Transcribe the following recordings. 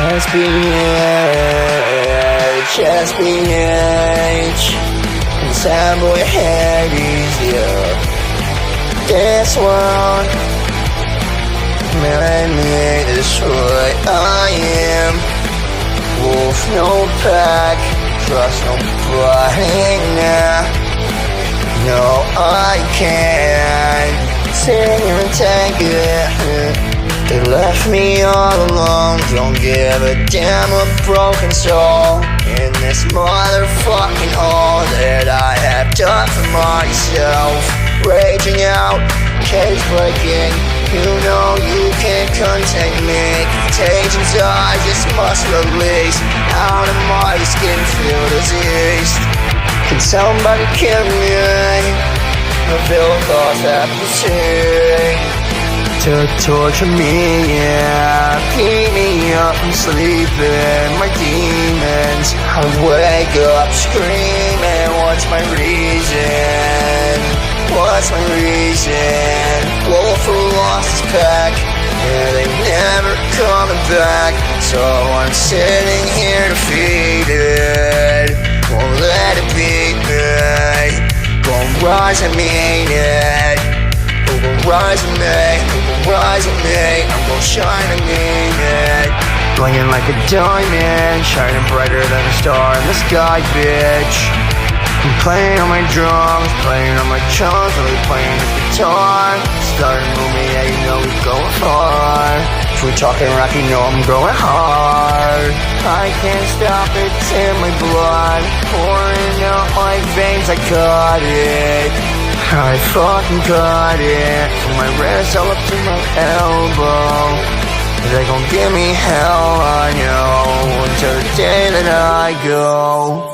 Just be H, and SadBoy Hades, yeah. This world made me this way I am. Wolf, no pack, trust nobody now. No, I can't sit here and take it. They left me all alone, don't give a damn a broken soul in this motherfucking hole that I have dug for myself. Raging out, cage breaking, you know you can't contain me. Contagions I just must release out of my skin, feel disease. Can somebody kill me? I feel a cause apathy to torture me, yeah. Keep me up and sleeping, my demons. I wake up screaming, what's my reason? What's my reason? Wolf who lost his pack, yeah, they never coming back. So I'm sitting here defeated, won't let it beat me. Gon' rise and mean it. Who gon' rise with me? Who gon' rise with me? I'm gon' shine and mean it. Blingin' like a diamond, shining brighter than a star in the sky, bitch. I'm playing on my drums, playing on my chunks, really playing the guitar. Starting moving, yeah, you know we going far. If we're talking rock, you know I'm going hard. I can't stop it, it's in my blood, pouring out my veins, I cut it. I fucking cut it, from my wrist all up to my elbow. They gon' give me hell, I know, until the day that I go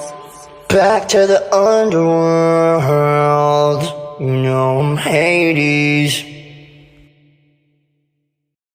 back to the underworld. You know I'm Hades.